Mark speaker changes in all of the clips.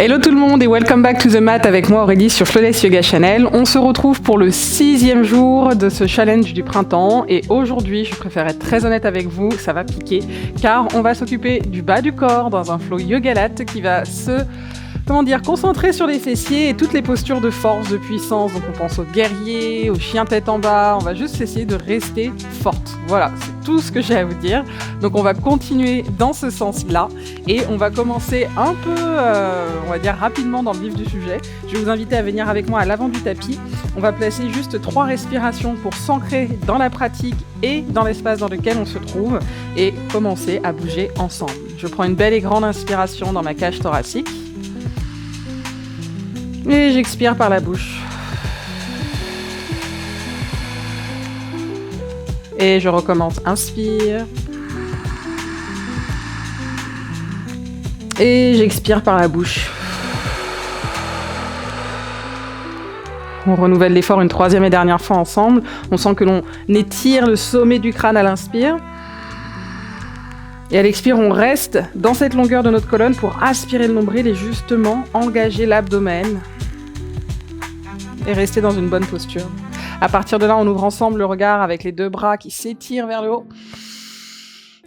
Speaker 1: Hello tout le monde et welcome back to the mat avec moi Aurélie sur Flawless Yoga Channel. On se retrouve pour le 6e jour de ce challenge du printemps et aujourd'hui, je préfère être très honnête avec vous, ça va piquer car on va s'occuper du bas du corps dans un flow yogalate qui va se concentrer sur les fessiers et toutes les postures de force, de puissance. Donc on pense au guerrier, au chien tête en bas, on va juste essayer de rester forte. Voilà, c'est tout ce que j'ai à vous dire. Donc on va continuer dans ce sens-là et on va commencer un peu, on va dire rapidement dans le vif du sujet. Je vais vous inviter à venir avec moi à l'avant du tapis. On va placer juste 3 respirations pour s'ancrer dans la pratique et dans l'espace dans lequel on se trouve et commencer à bouger ensemble. Je prends une belle et grande inspiration dans ma cage thoracique. Et j'expire par la bouche. Et je recommence. Inspire. Et j'expire par la bouche. On renouvelle l'effort une 3e et dernière fois ensemble. On sent que l'on étire le sommet du crâne à l'inspire. Et à l'expire, on reste dans cette longueur de notre colonne pour aspirer le nombril et justement engager l'abdomen. Et rester dans une bonne posture. À partir de là, on ouvre ensemble le regard avec les 2 bras qui s'étirent vers le haut.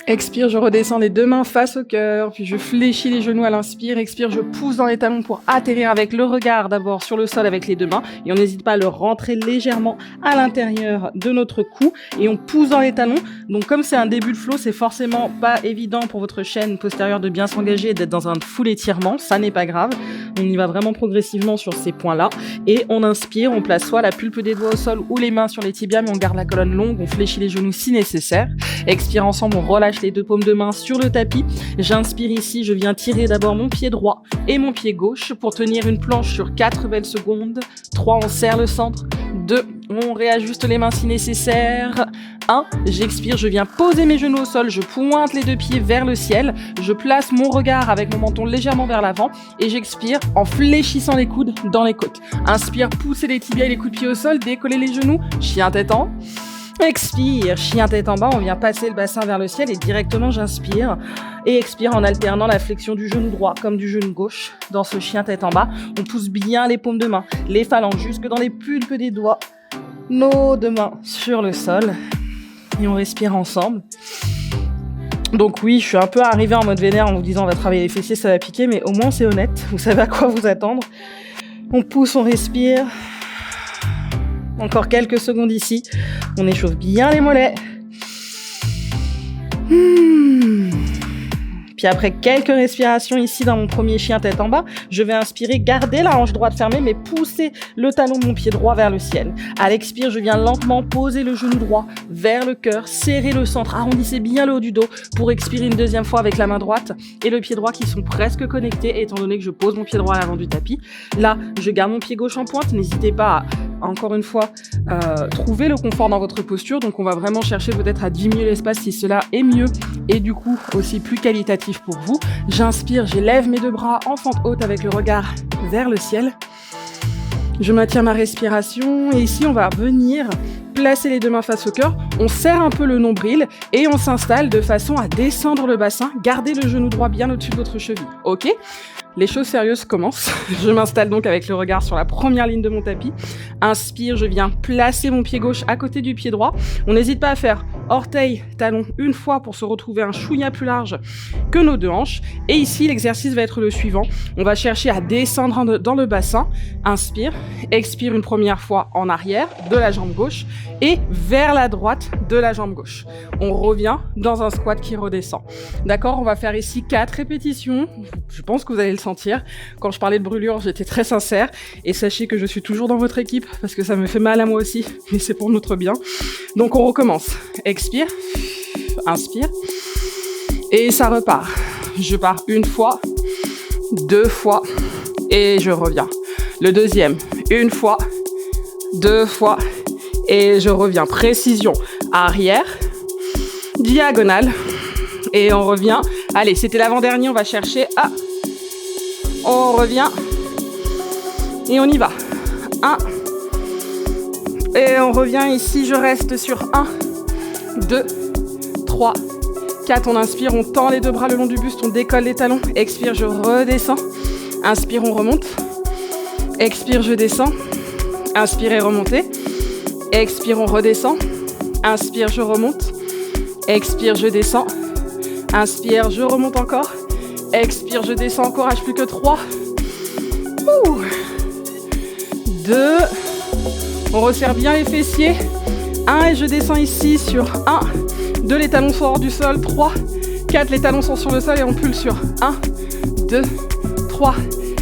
Speaker 1: Expire, je redescends les 2 mains face au cœur, puis je fléchis les genoux à l'inspire. Expire, je pousse dans les talons pour atterrir avec le regard d'abord sur le sol avec les 2 mains. Et on n'hésite pas à le rentrer légèrement à l'intérieur de notre cou. Et on pousse dans les talons. Donc comme c'est un début de flow, c'est forcément pas évident pour votre chaîne postérieure de bien s'engager et d'être dans un full étirement. Ça n'est pas grave. On y va vraiment progressivement sur ces points-là. Et on inspire, on place soit la pulpe des doigts au sol ou les mains sur les tibias, mais on garde la colonne longue, on fléchit les genoux si nécessaire. Expire ensemble, on relâche les 2 paumes de main sur le tapis. J'inspire ici, je viens tirer d'abord mon pied droit et mon pied gauche pour tenir une planche sur 4 belles secondes. 3, on serre le centre. 2, on réajuste les mains si nécessaire. 1, j'expire, je viens poser mes genoux au sol, je pointe les 2 pieds vers le ciel, je place mon regard avec mon menton légèrement vers l'avant et j'expire en fléchissant les coudes dans les côtes. Inspire, poussez les tibias et les coups de pied au sol, décollez les genoux, chien tête en. Expire, chien tête en bas, on vient passer le bassin vers le ciel et directement j'inspire et expire en alternant la flexion du genou droit comme du genou gauche dans ce chien tête en bas. On pousse bien les paumes de main, les phalanges jusque dans les pulpes des doigts, nos 2 mains sur le sol et on respire ensemble. Donc oui, je suis un peu arrivée en mode vénère en vous disant on va travailler les fessiers, ça va piquer, mais au moins c'est honnête, vous savez à quoi vous attendre. On pousse, on respire. Encore quelques secondes ici. On échauffe bien les mollets. Puis après quelques respirations ici dans mon premier chien tête en bas, je vais inspirer, garder la hanche droite fermée, mais pousser le talon de mon pied droit vers le ciel. À l'expire, je viens lentement poser le genou droit vers le cœur, serrer le centre, arrondissez bien le haut du dos pour expirer une 2e fois avec la main droite et le pied droit qui sont presque connectés, étant donné que je pose mon pied droit à l'avant du tapis. Là, je garde mon pied gauche en pointe. N'hésitez pas à, encore une fois, trouver le confort dans votre posture. Donc on va vraiment chercher peut-être à diminuer l'espace si cela est mieux et du coup aussi plus qualitatif pour vous. J'inspire, j'élève mes 2 bras en fente haute avec le regard vers le ciel. Je maintiens ma respiration et ici on va venir placer les 2 mains face au cœur. On serre un peu le nombril et on s'installe de façon à descendre le bassin. Gardez le genou droit bien au-dessus de votre cheville. Ok ? Les choses sérieuses commencent. Je m'installe donc avec le regard sur la première ligne de mon tapis. Inspire, je viens placer mon pied gauche à côté du pied droit. On n'hésite pas à faire orteil, talon une fois pour se retrouver un chouïa plus large que nos 2 hanches. Et ici, l'exercice va être le suivant. On va chercher à descendre dans le bassin. Inspire, expire une première fois en arrière de la jambe gauche et vers la droite de la jambe gauche. On revient dans un squat qui redescend. D'accord, on va faire ici 4 répétitions. Je pense que vous allez le sentir. Quand je parlais de brûlure, j'étais très sincère. Et sachez que je suis toujours dans votre équipe parce que ça me fait mal à moi aussi, mais c'est pour notre bien. Donc on recommence. Expire, inspire, et ça repart. Je pars 1 fois, 2 fois, et je reviens. Le 2e, 1 fois, 2 fois, et je reviens. Précision, arrière, diagonale, et on revient. Allez, c'était l'avant-dernier, on va chercher. On revient, et on y va. 1, et on revient ici, je reste sur 1, 2, 3, 4, on inspire, on tend les 2 bras le long du buste, on décolle les talons, expire, je redescends, Inspire, on remonte. Expire, je descends. Inspire et remontez. Expire, on redescend. Inspire, je remonte. Expire, je descends. Inspire, je remonte encore. Expire, je descends, encourage, plus que 3. 2. On resserre bien les fessiers. 1 et je descends ici sur 1. 2, les talons sont hors du sol. 3. 4, les talons sont sur le sol et on pulse sur 1, 2, 3,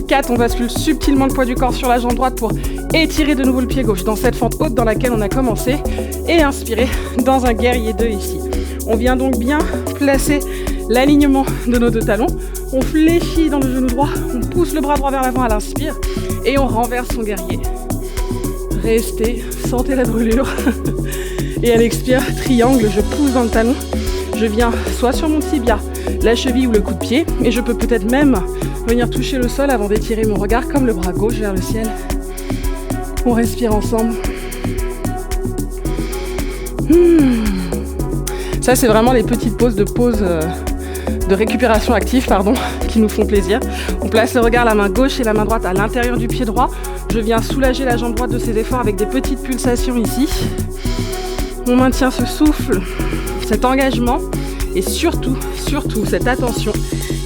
Speaker 1: 4. On bascule subtilement le poids du corps sur la jambe droite pour étirer de nouveau le pied gauche dans cette fente haute dans laquelle on a commencé. Et inspirer dans un guerrier 2 ici. On vient donc bien placer l'alignement de nos deux talons. On fléchit dans le genou droit. On pousse le bras droit vers l'avant à l'inspire. Et on renverse son guerrier. Restez, sentez la brûlure. Et à l'expire, triangle, je pousse dans le talon. Je viens soit sur mon tibia, la cheville ou le coup de pied. Et je peux peut-être même venir toucher le sol avant d'étirer mon regard comme le bras gauche vers le ciel. On respire ensemble. Ça, c'est vraiment les petites pauses de récupération active, qui nous font plaisir. On place le regard, la main gauche et la main droite à l'intérieur du pied droit. Je viens soulager la jambe droite de ses efforts avec des petites pulsations ici. On maintient ce souffle, cet engagement et surtout cette attention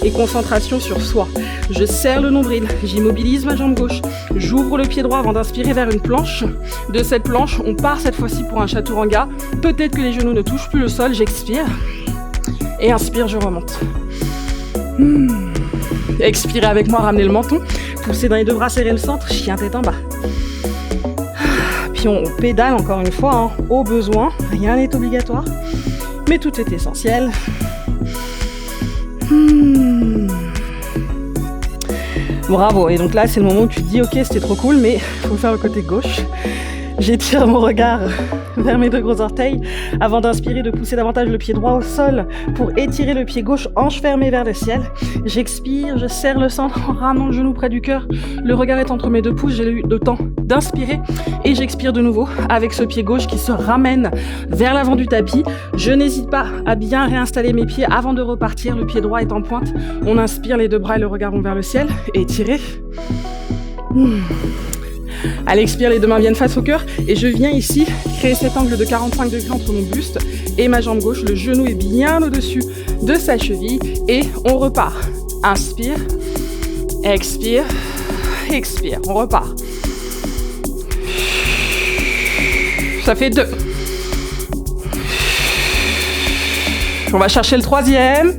Speaker 1: et concentration sur soi. Je serre le nombril, j'immobilise ma jambe gauche, j'ouvre le pied droit avant d'inspirer vers une planche. De cette planche, on part cette fois-ci pour un chaturanga. Peut-être que les genoux ne touchent plus le sol, j'expire. Et inspire, je remonte. Expirez avec moi, ramenez le menton. Poussez dans les deux bras, serrez le centre, chien tête en bas. Puis on pédale encore une fois, au besoin. Rien n'est obligatoire, mais tout est essentiel. Bravo, et donc là c'est le moment où tu te dis ok c'était trop cool, mais il faut faire le côté gauche. J'étire mon regard vers mes deux gros orteils avant d'inspirer, de pousser davantage le pied droit au sol pour étirer le pied gauche, hanche fermée vers le ciel. J'expire, je serre le centre en ramenant le genou près du cœur. Le regard est entre mes deux pouces, j'ai eu le temps d'inspirer et j'expire de nouveau avec ce pied gauche qui se ramène vers l'avant du tapis. Je n'hésite pas à bien réinstaller mes pieds avant de repartir. Le pied droit est en pointe. On inspire, les deux bras et le regard vont vers le ciel. Étirez. À l'expire, les deux mains viennent face au cœur et je viens ici créer cet angle de 45 degrés entre mon buste et ma jambe gauche. Le genou est bien au-dessus de sa cheville et on repart. Inspire, expire, expire. On repart. Ça fait 2. On va chercher le 3e.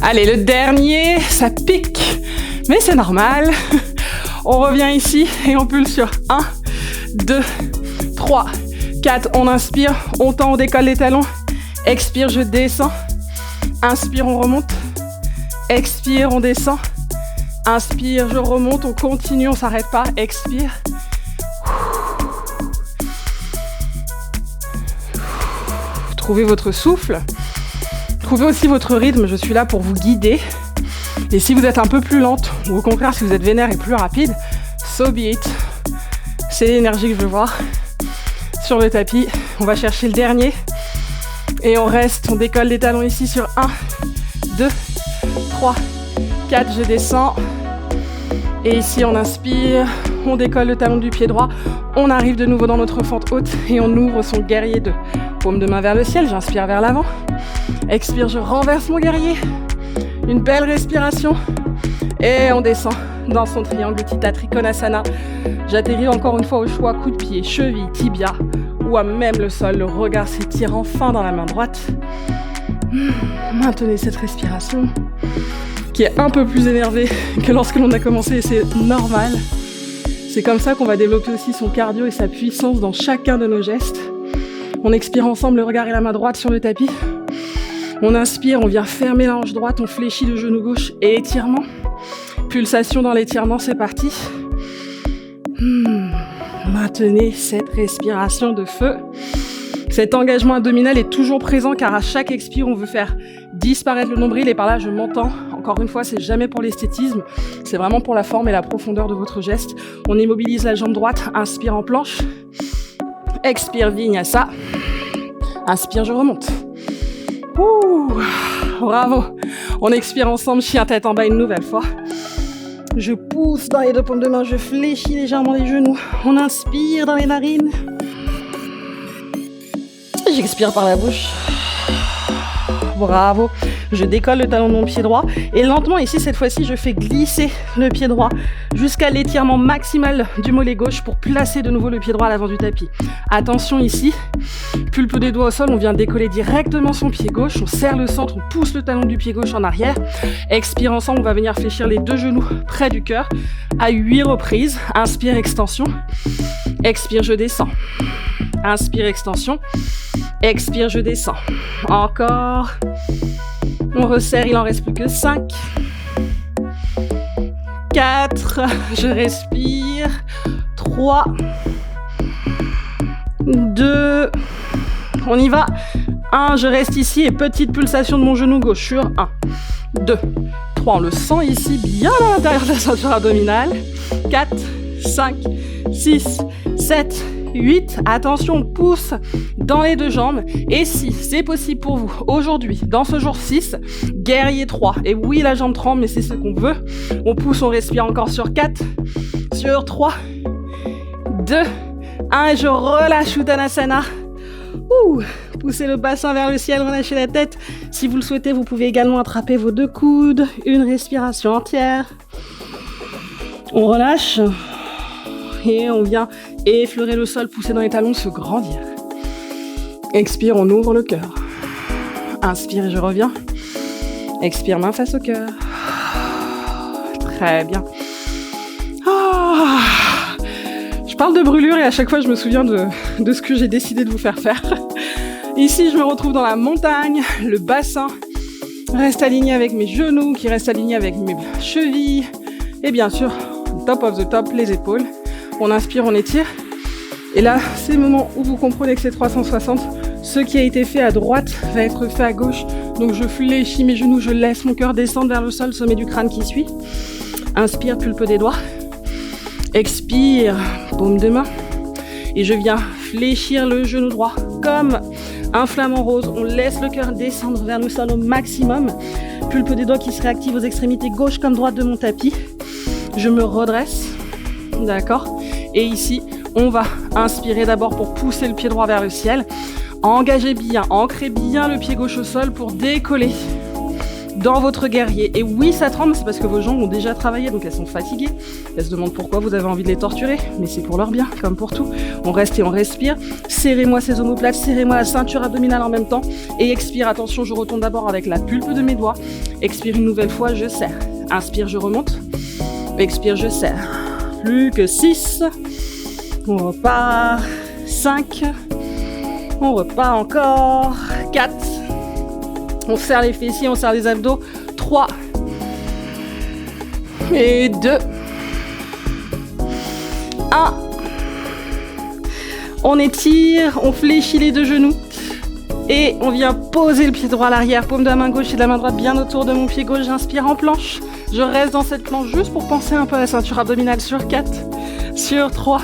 Speaker 1: Allez, le dernier, ça pique. Mais c'est normal. On revient ici et on pulse sur 1, 2, 3, 4. On inspire, on tend, on décolle les talons. Expire, je descends. Inspire, on remonte. Expire, on descend. Inspire, je remonte. On continue, on ne s'arrête pas. Expire. Trouvez votre souffle. Trouvez aussi votre rythme. Je suis là pour vous guider. Et si vous êtes un peu plus lente, ou au contraire si vous êtes vénère et plus rapide, so be it. C'est l'énergie que je veux voir. Sur le tapis, on va chercher le dernier. Et on reste, on décolle les talons ici sur 1, 2, 3, 4, je descends. Et ici on inspire, on décolle le talon du pied droit. On arrive de nouveau dans notre fente haute et on ouvre son guerrier 2. Paume de main vers le ciel, j'inspire vers l'avant. Expire, je renverse mon guerrier. Une belle respiration et on descend dans son triangle Theta Trikonasana. J'atterris encore une fois au choix, coup de pied, cheville, tibia ou à même le sol. Le regard s'étire enfin dans la main droite. Maintenez cette respiration qui est un peu plus énervée que lorsque l'on a commencé et c'est normal. C'est comme ça qu'on va développer aussi son cardio et sa puissance dans chacun de nos gestes. On expire ensemble, le regard et la main droite sur le tapis. On inspire, on vient fermer la hanche droite, on fléchit le genou gauche et étirement. Pulsation dans l'étirement, c'est parti. Maintenez cette respiration de feu. Cet engagement abdominal est toujours présent car à chaque expire, on veut faire disparaître le nombril. Et par là, je m'entends. Encore une fois, c'est jamais pour l'esthétisme. C'est vraiment pour la forme et la profondeur de votre geste. On immobilise la jambe droite, inspire en planche. Expire, vinyasa. Inspire, je remonte. Ouh, bravo. On expire ensemble, chien tête en bas une nouvelle fois. Je pousse dans les deux paumes de main, je fléchis légèrement les genoux. On inspire dans les narines. J'expire par la bouche. Bravo. Je décolle le talon de mon pied droit et lentement ici cette fois-ci je fais glisser le pied droit jusqu'à l'étirement maximal du mollet gauche pour placer de nouveau le pied droit à l'avant du tapis. Attention ici, pulpe des doigts au sol, on vient décoller directement son pied gauche, on serre le centre, on pousse le talon du pied gauche en arrière. Expire ensemble, on va venir fléchir les deux genoux près du cœur à 8 reprises. Inspire, extension. Expire, je descends. Inspire, extension. Expire, je descends. Encore. On resserre, il en reste plus que 5. 4. Je respire. 3. 2. On y va. 1. Je reste ici et petite pulsation de mon genou gauche sur 1. 2. 3. On le sent ici bien à l'intérieur de la ceinture abdominale. 4. 5. 6. 7. 8, attention, on pousse dans les deux jambes. Et si c'est possible pour vous, aujourd'hui, dans ce jour 6, guerrier 3. Et oui, la jambe tremble, mais c'est ce qu'on veut. On pousse, on respire encore sur 4, sur 3, 2, 1. Et je relâche Uttanasana. Poussez le bassin vers le ciel, relâchez la tête. Si vous le souhaitez, vous pouvez également attraper vos deux coudes. Une respiration entière. On relâche. Et on vient effleurer le sol, pousser dans les talons, se grandir. Expire, on ouvre le cœur. Inspire et je reviens. Expire, main face au cœur. Très bien. Je parle de brûlure et à chaque fois je me souviens de ce que j'ai décidé de vous faire faire. Ici, je me retrouve dans la montagne, le bassin reste aligné avec mes genoux, qui reste aligné avec mes chevilles. Et bien sûr, top of the top, les épaules. On inspire, on étire. Et là, c'est le moment où vous comprenez que c'est 360. Ce qui a été fait à droite va être fait à gauche. Donc je fléchis mes genoux, je laisse mon cœur descendre vers le sol, sommet du crâne qui suit. Inspire, pulpe des doigts. Expire, paume de main. Et je viens fléchir le genou droit comme un flamant rose. On laisse le cœur descendre vers le sol au maximum. Pulpe des doigts qui se réactive aux extrémités gauche comme droite de mon tapis. Je me redresse. D'accord ? Et ici, on va inspirer d'abord pour pousser le pied droit vers le ciel. Engagez bien, ancrez bien le pied gauche au sol pour décoller dans votre guerrier. Et oui, ça tremble, c'est parce que vos jambes ont déjà travaillé, donc elles sont fatiguées. Elles se demandent pourquoi vous avez envie de les torturer, mais c'est pour leur bien, comme pour tout. On reste et on respire. Serrez-moi ces omoplates, serrez-moi la ceinture abdominale en même temps. Et expire, attention, je retourne d'abord avec la pulpe de mes doigts. Expire une nouvelle fois, je serre. Inspire, je remonte. Expire, je serre. Plus que 6. On repart. 5. On repart encore. 4. On serre les fessiers, on serre les abdos. 3. Et 2. 1. On étire, on fléchit les deux genoux. Et on vient poser le pied droit à l'arrière. Paume de la main gauche et de la main droite bien autour de mon pied gauche. J'inspire en planche. Je reste dans cette planche juste pour penser un peu à la ceinture abdominale sur 4, sur 3,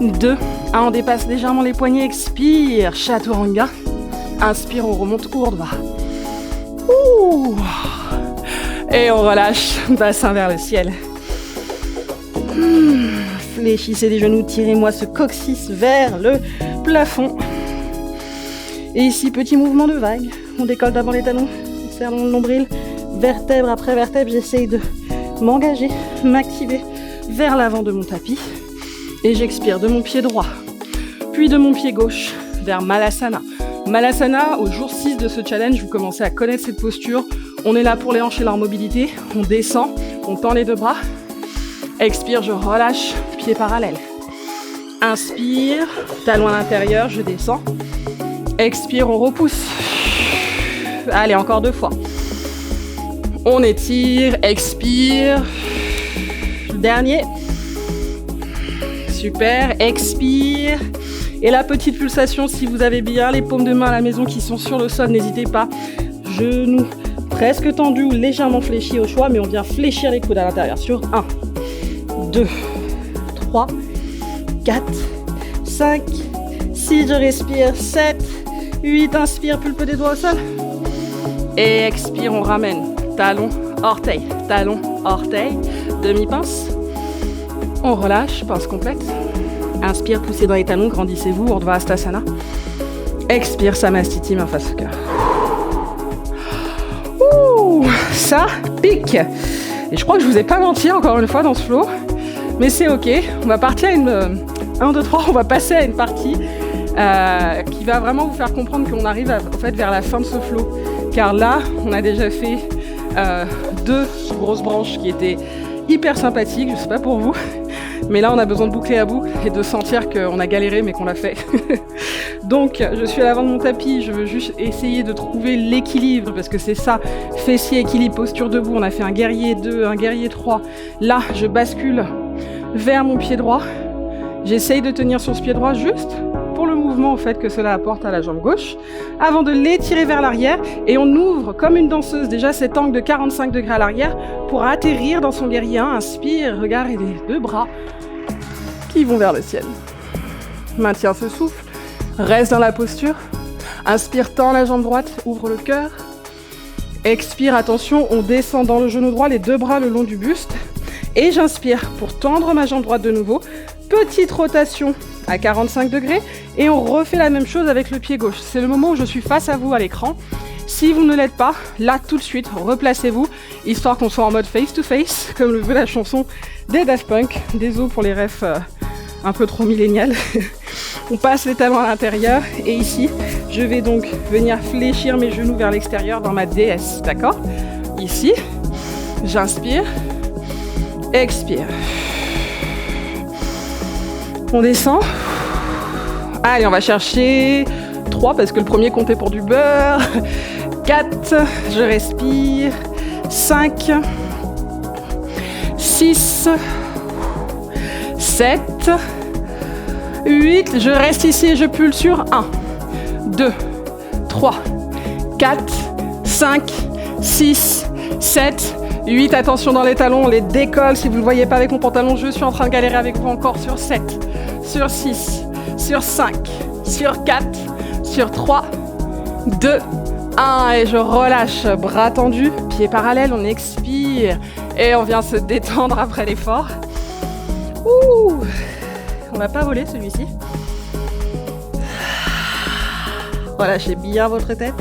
Speaker 1: 2, 1. On dépasse légèrement les poignets. Expire, Chaturanga. Inspire, on remonte Urdhva. Et on relâche, bassin vers le ciel. Fléchissez les genoux, tirez-moi ce coccyx vers le plafond. Et ici, petit mouvement de vague. On décolle d'abord les talons, on serre le nombril. Vertèbre après vertèbre, j'essaye de m'engager, m'activer vers l'avant de mon tapis. Et j'expire de mon pied droit, puis de mon pied gauche vers Malasana. Malasana, au jour 6 de ce challenge, vous commencez à connaître cette posture. On est là pour les hanches et leur mobilité. On descend, on tend les deux bras. Expire, je relâche, pied parallèle. Inspire, talon à l'intérieur, je descends. Expire, on repousse. Allez, encore 2 fois. On étire, expire. Dernier. Super, expire. Et la petite pulsation, si vous avez bien les paumes de main à la maison qui sont sur le sol, n'hésitez pas. Genoux presque tendus ou légèrement fléchis au choix, mais on vient fléchir les coudes à l'intérieur. Sur 1, 2, 3, 4, 5, 6, je respire, 7, 8, inspire, pulpe des doigts au sol. Et expire, on ramène. Talon, orteil, talon, orteil. Demi-pince. On relâche, pince complète. Inspire, poussez dans les talons, grandissez-vous, Urdhva Hastasana. Expire, Samastiti, main face au cœur. Ouh, ça pique. Et je crois que je vous ai pas menti encore une fois dans ce flow, mais c'est ok. On va partir à une 1, 2, 3, on va passer à une partie qui va vraiment vous faire comprendre qu'on arrive en fait vers la fin de ce flow. Car là, on a déjà fait 2 grosses branches qui étaient hyper sympathiques, je sais pas pour vous, mais là on a besoin de boucler à bout et de sentir qu'on a galéré mais qu'on l'a fait. Donc je suis à l'avant de mon tapis, je veux juste essayer de trouver l'équilibre parce que c'est ça, fessier, équilibre, posture debout. On a fait un guerrier 2, un guerrier 3. Là je bascule vers mon pied droit, j'essaye de tenir sur ce pied droit juste pour le mouvement en fait que cela apporte à la jambe gauche, avant de l'étirer vers l'arrière et on ouvre comme une danseuse déjà cet angle de 45 degrés à l'arrière pour atterrir dans son guerrier 1. Inspire, regardez les 2 bras qui vont vers le ciel. Maintiens ce souffle, reste dans la posture. Inspire, tends la jambe droite, ouvre le cœur. Expire, attention, on descend dans le genou droit, les 2 bras le long du buste. Et j'inspire pour tendre ma jambe droite de nouveau. Petite rotation à 45 degrés et on refait la même chose avec le pied gauche. C'est le moment où je suis face à vous à l'écran. Si vous ne l'êtes pas, là tout de suite, replacez-vous, histoire qu'on soit en mode face-to-face, comme le veut la chanson des Daft Punk. Désolé pour les refs un peu trop milléniales. On passe les talons à l'intérieur et ici, je vais donc venir fléchir mes genoux vers l'extérieur dans ma DS, d'accord? Ici, j'inspire, expire. On descend. Allez, on va chercher 3 parce que le premier comptait pour du beurre. 4, je respire. 5, 6, 7, 8, je reste ici et je pulse sur 1, 2, 3, 4, 5, 6, 7, 8. Attention dans les talons, on les décolle. Si vous ne le voyez pas avec mon pantalon, je suis en train de galérer avec vous encore sur 7, sur 6, sur 5, sur 4, sur 3, 2, 1. Et je relâche, bras tendus, pieds parallèles, on expire. Et on vient se détendre après l'effort. Ouh, on va pas voler celui-ci. Relâchez bien votre tête.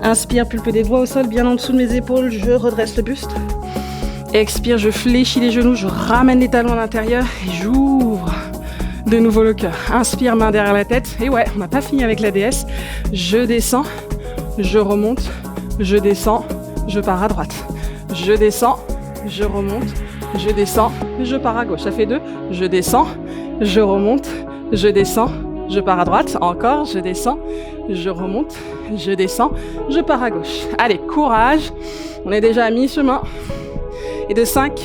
Speaker 1: Inspire, pulpe des doigts au sol, bien en dessous de mes épaules, je redresse le buste. Expire, je fléchis les genoux, je ramène les talons à l'intérieur et j'ouvre de nouveau le cœur. Inspire, main derrière la tête. Et ouais, on n'a pas fini avec la DS. Je descends, je remonte, je descends, je pars à droite. Je descends, je remonte, je descends, je pars à gauche. Ça fait 2. Je descends, je remonte, je descends, je pars à droite. Encore, je descends, je remonte, je descends, je pars à gauche. Allez, courage. On est déjà à mi-chemin. Et de 5,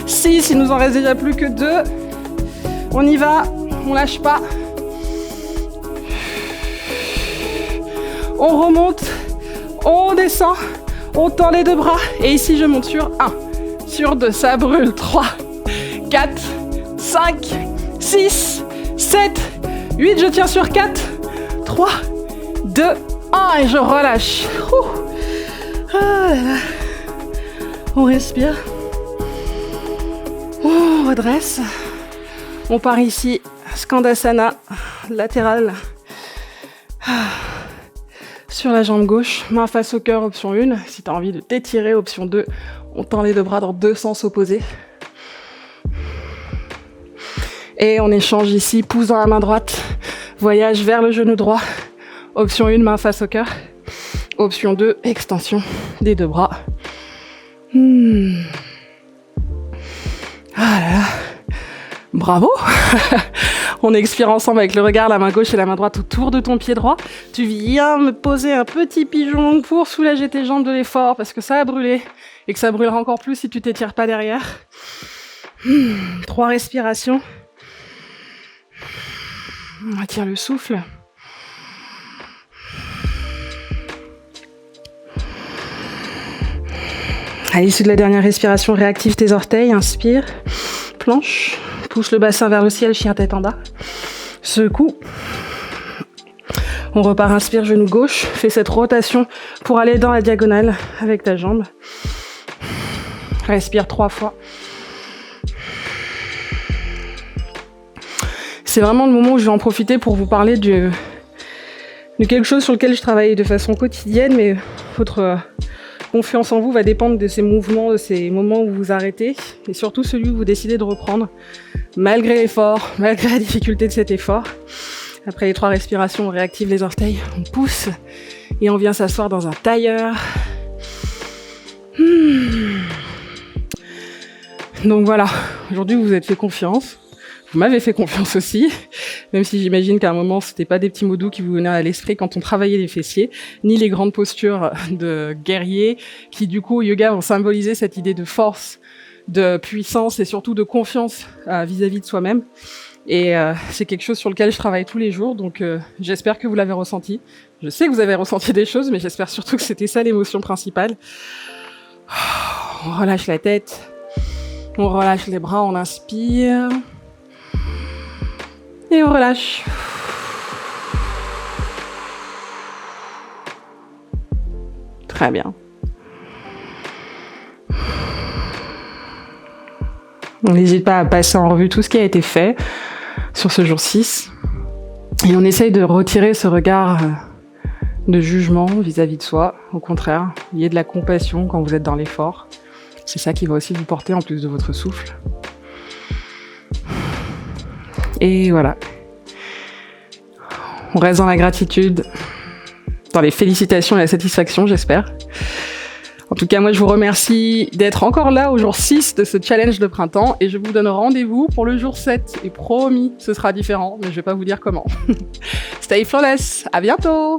Speaker 1: 6, il nous en reste déjà plus que 2. On y va, on lâche pas. On remonte, on descend, on tend les 2 bras. Et ici, je monte sur 1, sur 2, ça brûle. 3, 4, 5, 6, 7, 8, je tiens sur 4, 3, 2, 1 et je relâche. Ah là là. On respire. On redresse. On part ici, Skandasana, latéral. Sur la jambe gauche, main face au cœur, option 1. Si tu as envie de t'étirer, option 2. On tend les 2 bras dans 2 sens opposés. Et on échange ici, pouce dans la main droite, voyage vers le genou droit. Option 1, main face au cœur. Option 2, extension des 2 bras. Ah là là, bravo. On expire ensemble avec le regard, la main gauche et la main droite autour de ton pied droit. Tu viens me poser un petit pigeon pour soulager tes jambes de l'effort parce que ça a brûlé et que ça brûlera encore plus si tu t'étires pas derrière. 3 respirations. On retire le souffle. À l'issue de la dernière respiration, réactive tes orteils, inspire, planche, pousse le bassin vers le ciel, chien tête en bas, secoue, On repart, inspire, genou gauche. Fais cette rotation pour aller dans la diagonale avec ta jambe. Respire 3 fois. C'est vraiment le moment où je vais en profiter pour vous parler de quelque chose sur lequel je travaille de façon quotidienne, mais votre confiance en vous va dépendre de ces mouvements, de ces moments où vous arrêtez, et surtout celui où vous décidez de reprendre, malgré l'effort, malgré la difficulté de cet effort. Après les 3 respirations, on réactive les orteils, on pousse, et on vient s'asseoir dans un tailleur. Donc voilà, aujourd'hui vous vous êtes fait confiance. Vous m'avez fait confiance aussi, même si j'imagine qu'à un moment, c'était pas des petits mots doux qui vous venaient à l'esprit quand on travaillait les fessiers, ni les grandes postures de guerrier, qui du coup, au yoga, vont symboliser cette idée de force, de puissance et surtout de confiance vis-à-vis de soi-même. Et c'est quelque chose sur lequel je travaille tous les jours, donc j'espère que vous l'avez ressenti. Je sais que vous avez ressenti des choses, mais j'espère surtout que c'était ça l'émotion principale. On relâche la tête, on relâche les bras, on inspire... Et on relâche. Très bien. On n'hésite pas à passer en revue tout ce qui a été fait sur ce jour 6. Et on essaye de retirer ce regard de jugement vis-à-vis de soi. Au contraire, il y a de la compassion quand vous êtes dans l'effort. C'est ça qui va aussi vous porter en plus de votre souffle. Et voilà. On reste dans la gratitude, dans les félicitations et la satisfaction, j'espère. En tout cas, moi, je vous remercie d'être encore là au jour 6 de ce challenge de printemps et je vous donne rendez-vous pour le jour 7. Et promis, ce sera différent, mais je vais pas vous dire comment. Stay flawless, à bientôt!